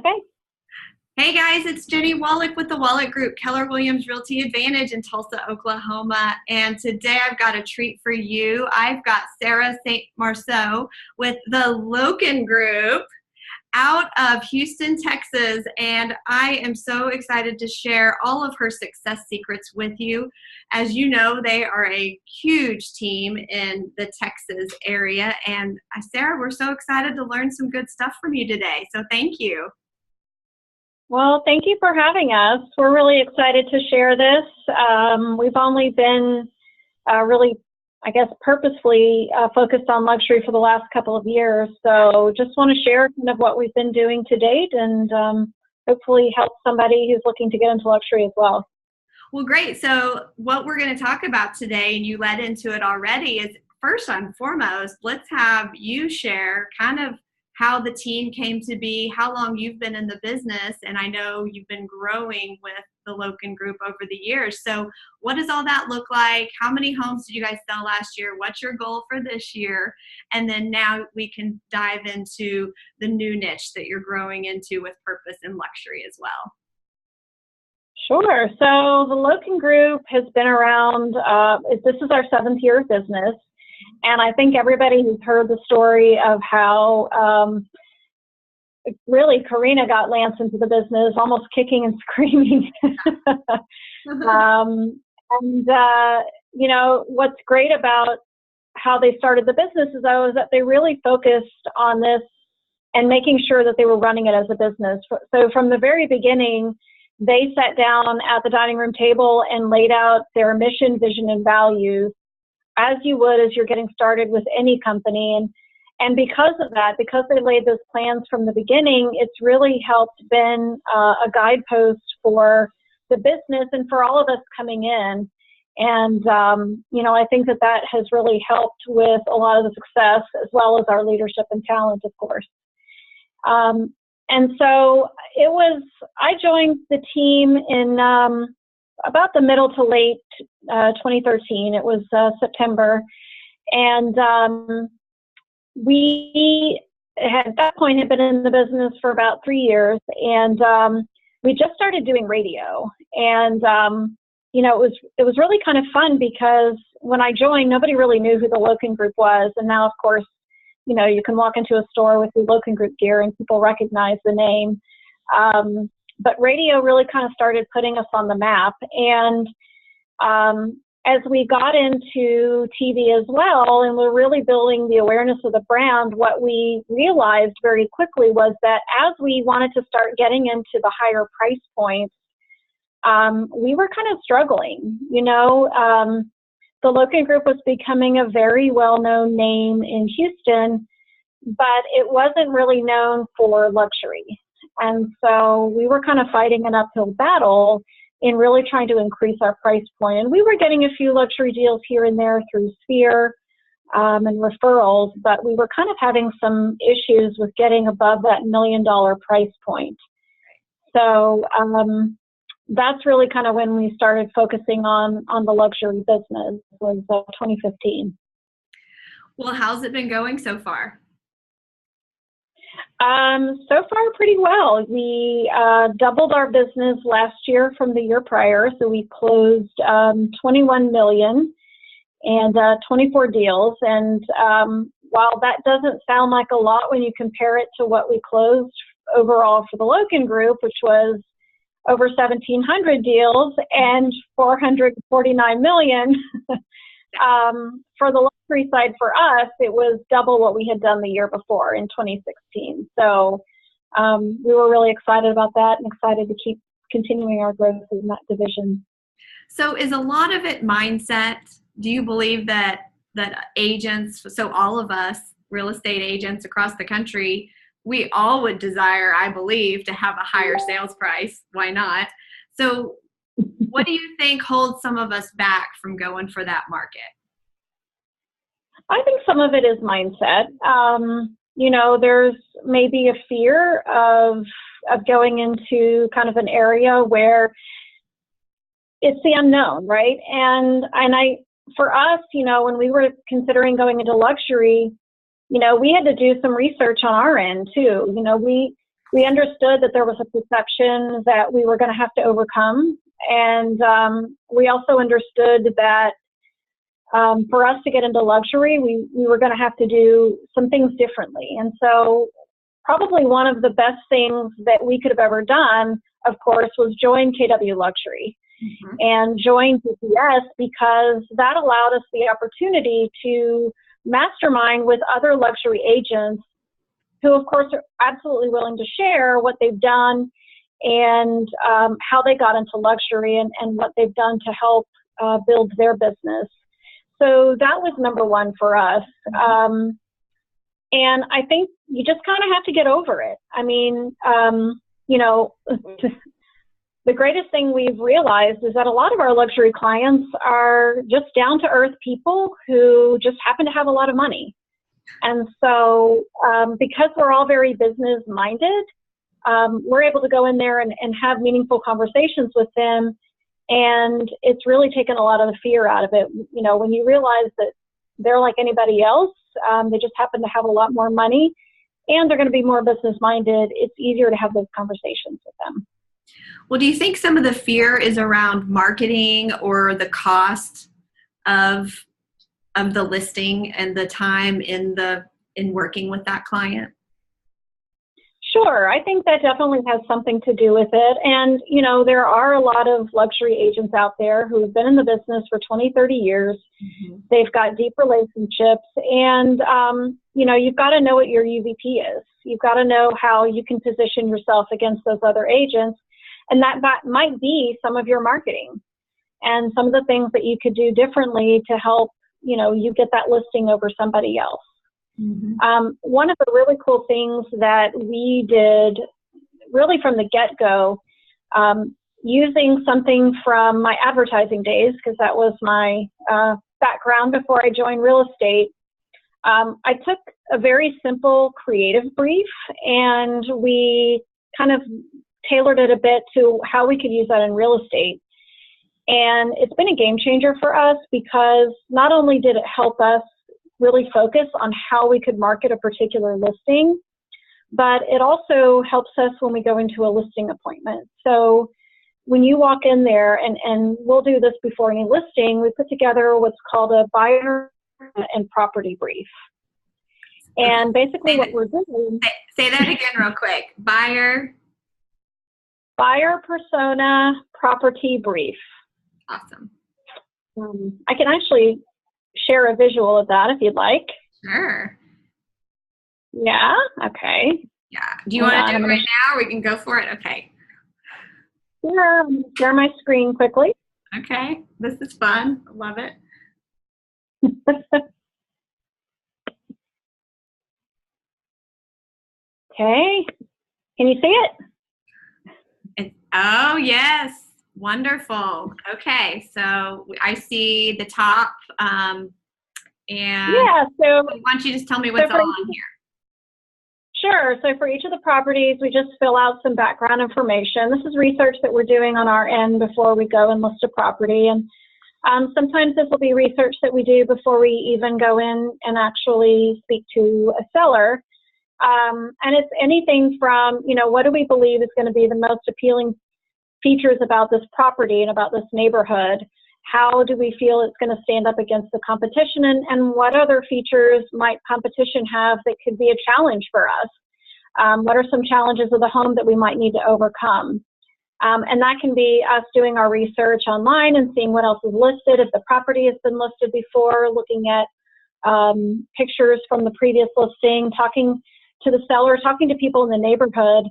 Okay. Hey guys, it's Jennie Wolek with the Wolek Group, Keller Williams Realty Advantage in Tulsa, Oklahoma. And today I've got a treat for you. I've got Sara Marceaux with the Loken Group out of Houston, Texas. And I am so excited to share all of her success secrets with you. As you know, they are a huge team in the Texas area. And Sara, we're so excited to learn some good stuff from you today. So thank you. Well, thank you for having us. We're really excited to share this. We've only been really, I guess, purposefully focused on luxury for the last couple of years. So just want to share kind of what we've been doing to date and hopefully help somebody who's looking to get into luxury as well. Well, great. So what we're going to talk about today, and you led into it already, is first and foremost, let's have you share kind of how the team came to be, how long you've been in the business, and I know you've been growing with the Loken Group over the years. So what does all that look like? How many homes did you guys sell last year? What's your goal for this year? And then now we can dive into the new niche that you're growing into with purpose and luxury as well. Sure. So the Loken Group has been around, this is our 7th year of business. And I think everybody who's heard the story of how really Karina got Lance into the business, almost kicking and screaming. You know, what's great about how they started the business is that they really focused on this and making sure that they were running it as a business. So from the very beginning, they sat down at the dining room table and laid out their mission, vision, and values, as you would as you're getting started with any company. And because of that, because they laid those plans from the beginning, it's really helped been a guidepost for the business and for all of us coming in. And, you know, I think that has really helped with a lot of the success, as well as our leadership and talent, of course. And so I joined the team in about the middle to late 2013. It was September. And we had, at that point, had been in the business for about 3 years. And we just started doing radio. And, you know, it was really kind of fun because when I joined, nobody really knew who the Loken Group was. And now, of course, you know, you can walk into a store with the Loken Group gear and people recognize the name. But radio really kind of started putting us on the map. And as we got into TV as well, and we're really building the awareness of the brand, what we realized very quickly was that as we wanted to start getting into the higher price points, we were kind of struggling. You know, the Loken Group was becoming a very well-known name in Houston, but it wasn't really known for luxury. And so we were kind of fighting an uphill battle in really trying to increase our price point. And we were getting a few luxury deals here and there through Sphere and referrals, but we were kind of having some issues with getting above that $1 million price point. So that's really kind of when we started focusing on the luxury business, was 2015. Well, how's it been going so far? So far, pretty well. We doubled our business last year from the year prior, so we closed 21 million and 24 deals. And while that doesn't sound like a lot when you compare it to what we closed overall for the Loken Group, which was over 1,700 deals and 449 million, for the luxury side for us, it was double what we had done the year before in 2016. So we were really excited about that and excited to keep continuing our growth in that division. So is a lot of it mindset? Do you believe that agents, so all of us real estate agents across the country, we all would desire, I believe, to have a higher sales price? Why not? So what do you think holds some of us back from going for that market? I think some of it is mindset. You know, there's maybe a fear of going into kind of an area where it's the unknown, right? And for us, you know, when we were considering going into luxury, you know, we had to do some research on our end too. You know, we we understood that there was a perception that we were going to have to overcome. And we also understood that for us to get into luxury, we were going to have to do some things differently. And so probably one of the best things that we could have ever done, of course, was join KW Luxury and join PPS, because that allowed us the opportunity to mastermind with other luxury agents who, of course, are absolutely willing to share what they've done and how they got into luxury and what they've done to help build their business. So that was number one for us. And I think you just kind of have to get over it. I mean, you know, the greatest thing we've realized is that a lot of our luxury clients are just down-to-earth people who just happen to have a lot of money. And so because we're all very business-minded, we're able to go in there and have meaningful conversations with them. And it's really taken a lot of the fear out of it. You know, when you realize that they're like anybody else, they just happen to have a lot more money and they're going to be more business-minded, it's easier to have those conversations with them. Well, do you think some of the fear is around marketing or the cost of the listing and the time in working with that client? Sure. I think that definitely has something to do with it. And, you know, there are a lot of luxury agents out there who have been in the business for 20, 30 years. They've got deep relationships. And, you know, you've got to know what your UVP is. You've got to know how you can position yourself against those other agents. And that might be some of your marketing and some of the things that you could do differently to help, you know, you get that listing over somebody else. One of the really cool things that we did really from the get-go, using something from my advertising days, because that was my background before I joined real estate, I took a very simple creative brief and we kind of tailored it a bit to how we could use that in real estate. And it's been a game changer for us, because not only did it help us really focus on how we could market a particular listing, but it also helps us when we go into a listing appointment. So when you walk in there, and we'll do this before any listing, we put together what's called a buyer and property brief. And basically what we're doing... Say that again real quick. Buyer persona property brief. Awesome. I can actually share a visual of that if you'd like. Sure. Yeah. Okay. Yeah. Do you want to do it right now, or we can go for it? Okay. Yeah. I'm going to share my screen quickly. Okay. This is fun. I love it. Okay. Can you see it? Oh, yes. Wonderful. Okay. So I see the top. And yeah. So why don't you just tell me what's all on here? Sure. So for each of the properties, we just fill out some background information. This is research that we're doing on our end before we go and list a property. And sometimes this will be research that we do before we even go in and actually speak to a seller. And it's anything from, you know, what do we believe is going to be the most appealing features about this property and about this neighborhood? How do we feel it's going to stand up against the competition, and what other features might competition have that could be a challenge for us? What are some challenges of the home that we might need to overcome? And that can be us doing our research online and seeing what else is listed. If the property has been listed before, looking at pictures from the previous listing, talking to the seller, talking to people in the neighborhood,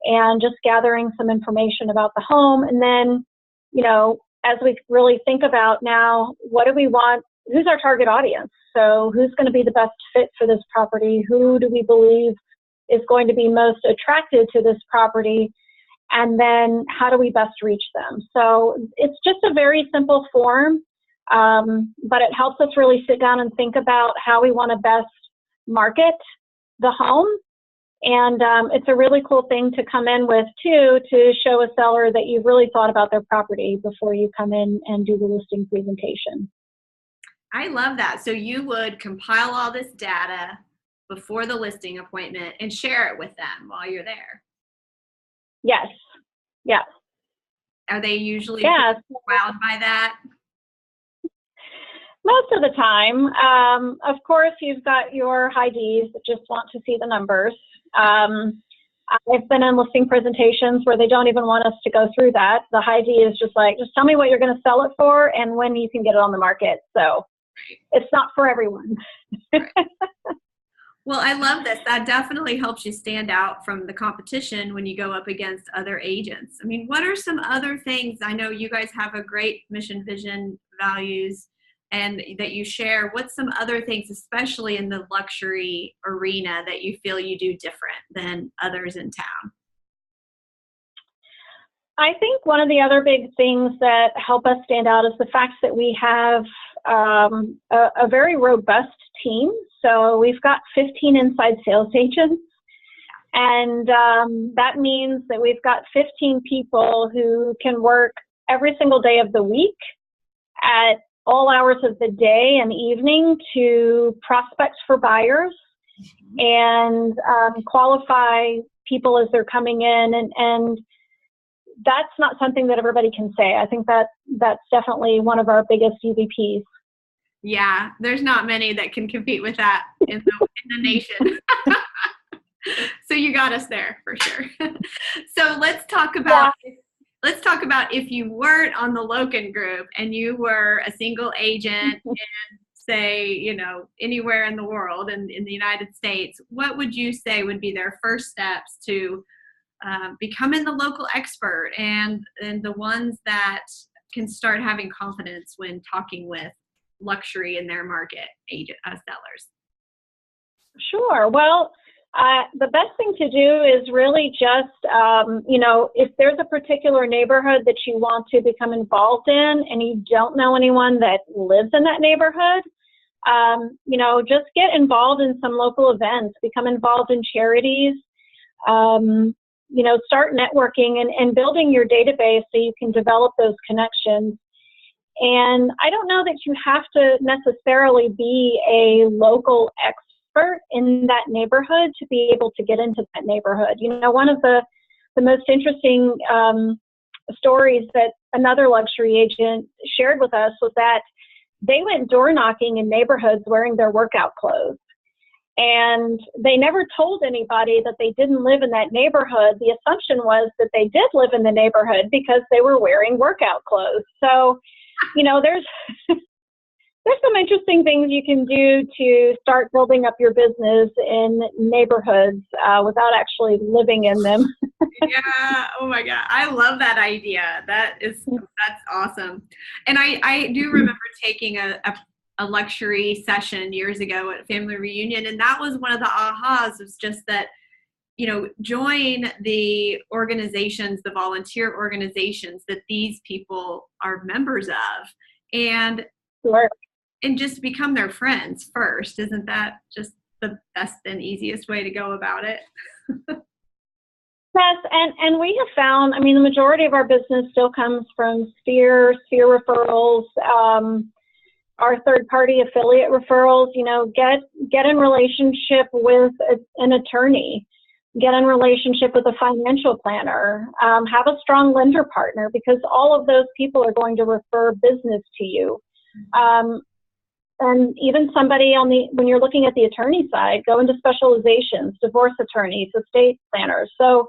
and just gathering some information about the home. And then, you know, as we really think about now, what do we want? Who's our target audience? So who's going to be the best fit for this property? Who do we believe is going to be most attracted to this property? And then how do we best reach them? So it's just a very simple form, but it helps us really sit down and think about how we want to best market the home. And it's a really cool thing to come in with, too, to show a seller that you've really thought about their property before you come in and do the listing presentation. I love that. So you would compile all this data before the listing appointment and share it with them while you're there. Yes. Yes. Are they usually Yes. wowed by that? Most of the time. Of course, you've got your high Ds that just want to see the numbers. I've been in listing presentations where they don't even want us to go through that. The high D is just like, just tell me what you're going to sell it for and when you can get it on the market. So it's not for everyone. Right. Well, I love this. That definitely helps you stand out from the competition when you go up against other agents. I mean, what are some other things? I know you guys have a great mission, vision, values, and that you share. What's some other things, especially in the luxury arena, that you feel you do different than others in town? I think one of the other big things that help us stand out is the fact that we have a very robust team. So we've got 15 inside sales agents, and that means that we've got 15 people who can work every single day of the week at all hours of the day and evening to prospect for buyers and qualify people as they're coming in, and that's not something that everybody can say. I think that that's definitely one of our biggest UVPs. Yeah, there's not many that can compete with that in the nation. So you got us there for sure. So let's talk about if you weren't on the Loken Group and you were a single agent in, say, you know, anywhere in the world and in the United States, what would you say would be their first steps to becoming the local expert and the ones that can start having confidence when talking with luxury in their market sellers? Sure. Well, the best thing to do is really just, if there's a particular neighborhood that you want to become involved in and you don't know anyone that lives in that neighborhood, just get involved in some local events, become involved in charities, start networking and building your database so you can develop those connections. And I don't know that you have to necessarily be a local expert in that neighborhood to be able to get into that neighborhood. One of the most interesting stories that another luxury agent shared with us was that they went door knocking in neighborhoods wearing their workout clothes. And they never told anybody that they didn't live in that neighborhood. The assumption was that they did live in the neighborhood because they were wearing workout clothes. So, there's some interesting things you can do to start building up your business in neighborhoods without actually living in them. Yeah. Oh my God. I love that idea. That's awesome. And I do remember taking a luxury session years ago at a family reunion. And that was one of the ahas, was just that, join the organizations, the volunteer organizations that these people are members of, and Sure. And just become their friends first. Isn't that just the best and easiest way to go about it? Yes, and we have found, the majority of our business still comes from Sphere referrals, our third-party affiliate referrals. Get in relationship with an attorney, get in relationship with a financial planner, have a strong lender partner, because all of those people are going to refer business to you. And even somebody when you're looking at the attorney side, go into specializations, divorce attorneys, estate planners. So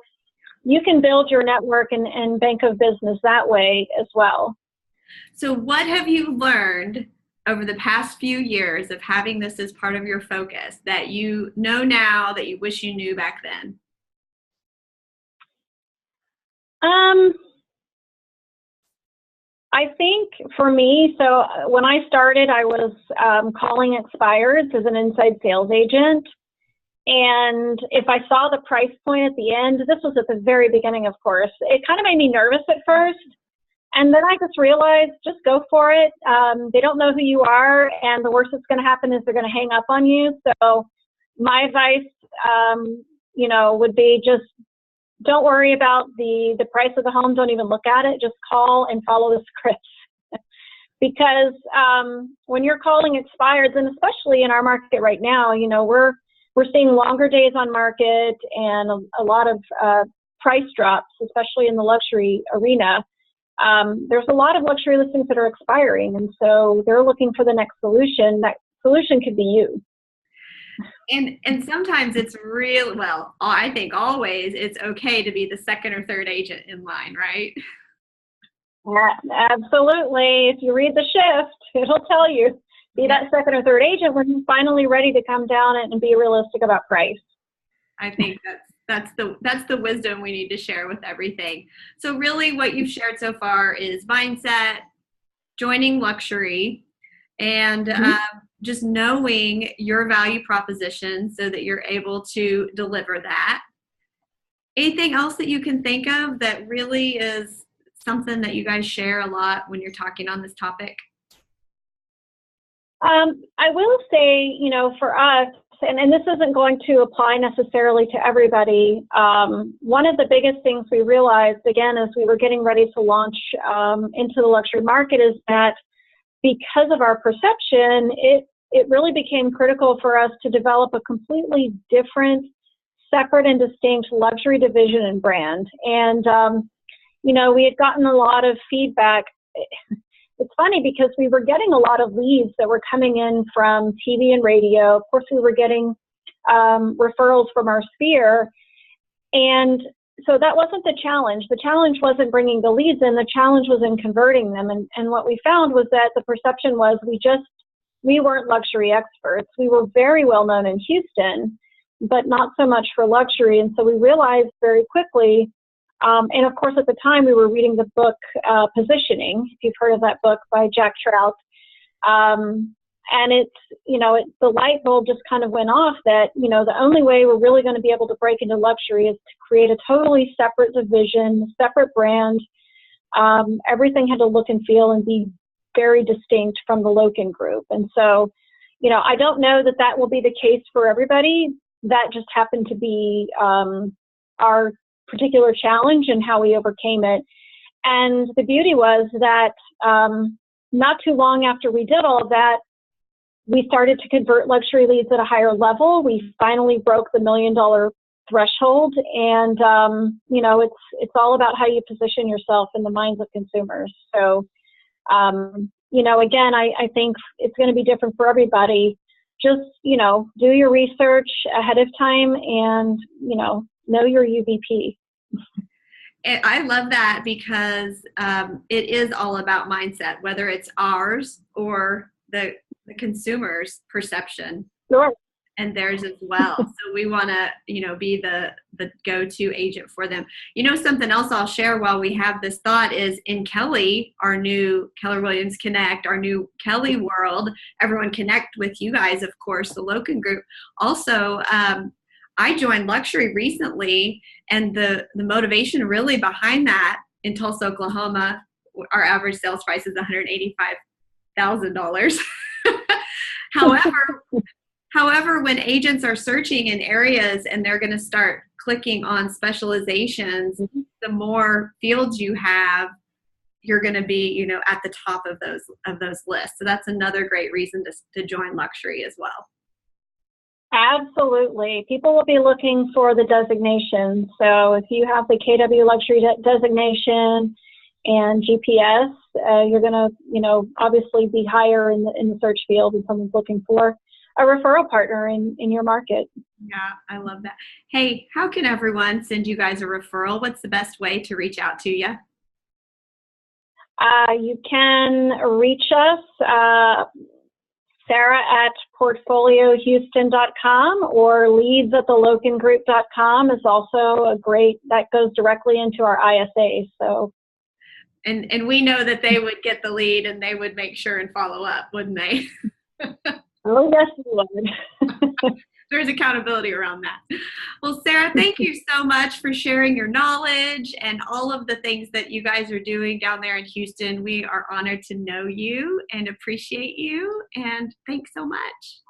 you can build your network and bank of business that way as well. So what have you learned over the past few years of having this as part of your focus that you know now that you wish you knew back then? I think for me, so when I started, I was calling expireds as an inside sales agent. And if I saw the price point at the end, this was at the very beginning, of course, it kind of made me nervous at first. And then I just realized, just go for it. They don't know who you are, and the worst that's going to happen is they're going to hang up on you. So my advice, would be just don't worry about the price of the home. Don't even look at it. Just call and follow the script. Because when you're calling expireds, and especially in our market right now, we're seeing longer days on market and a lot of price drops, especially in the luxury arena, there's a lot of luxury listings that are expiring. And so they're looking for the next solution. That solution could be you. And sometimes it's real, well, I think always it's okay to be the second or third agent in line, right? Yeah, absolutely. If you read the shift, it'll tell you. Be that second or third agent when you're finally ready to come down and be realistic about price. I think that's the wisdom we need to share with everything. So really what you've shared so far is mindset, joining luxury, and just knowing your value proposition so that you're able to deliver that. Anything else that you can think of that really is something that you guys share a lot when you're talking on this topic? I will say, you know, for us, and this isn't going to apply necessarily to everybody, one of the biggest things we realized, again, as we were getting ready to launch into the luxury market is that because of our perception, it really became critical for us to develop a completely different, separate and distinct luxury division and brand. And, you know, we had gotten a lot of feedback. It's funny because we were getting a lot of leads that were coming in from TV and radio. Of course, we were getting referrals from our sphere. And so that wasn't the challenge. The challenge wasn't bringing the leads in. The challenge was in converting them. And what we found was that the perception was we weren't luxury experts. We were very well known in Houston, but not so much for luxury. And so we realized very quickly, and of course at the time we were reading the book Positioning, if you've heard of that book by Jack Trout. And it's, you know, the light bulb just kind of went off that, you know, the only way we're really going to be able to break into luxury is to create a totally separate division, separate brand. Everything had to look and feel and be very distinct from the Loken Group. And so, you know, I don't know that that will be the case for everybody. That just happened to be our particular challenge and how we overcame it. And the beauty was that not too long after we did all of that, we started to convert luxury leads at a higher level. We finally broke the $1 million threshold. And, you know, it's all about how you position yourself in the minds of consumers. So, you know, again, I think it's going to be different for everybody. Just, you know, do your research ahead of time and, you know your UVP. I love that because it is all about mindset, whether it's ours or the consumer's perception. Sure. And theirs as well. So we want to, you know, be the go-to agent for them. You know, something else I'll share while we have this thought is in Kelly, our new Keller Williams Connect, our new Kelly world, everyone connect with you guys, of course, the Loken Group. Also, I joined luxury recently, and the motivation really behind that in Tulsa, Oklahoma, our average sales price is $185,000. However, when agents are searching in areas and they're going to start clicking on specializations, the more fields you have, you're going to be, you know, at the top of those lists. So that's another great reason to join luxury as well. Absolutely. People will be looking for the designation. So if you have the KW luxury designation and GPS, you're going to, you know, obviously be higher in the search field if someone's looking for a referral partner in your market. Yeah, I love that. Hey, how can everyone send you guys a referral? What's the best way to reach out to you? You can reach us, Sara at portfoliohouston.com, or leads@thelokengroup.com is also a great, that goes directly into our ISA. So, and we know that they would get the lead and they would make sure and follow up, wouldn't they? Oh, yes, we would. There's accountability around that. Well, Sara, thank you so much for sharing your knowledge and all of the things that you guys are doing down there in Houston. We are honored to know you and appreciate you. And thanks so much.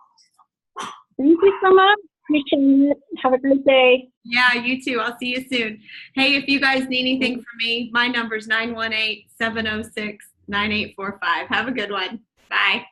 Thank you so much. Appreciate it. Have a great day. Yeah, you too. I'll see you soon. Hey, if you guys need anything from me, my number is 918-706-9845. Have a good one. Bye.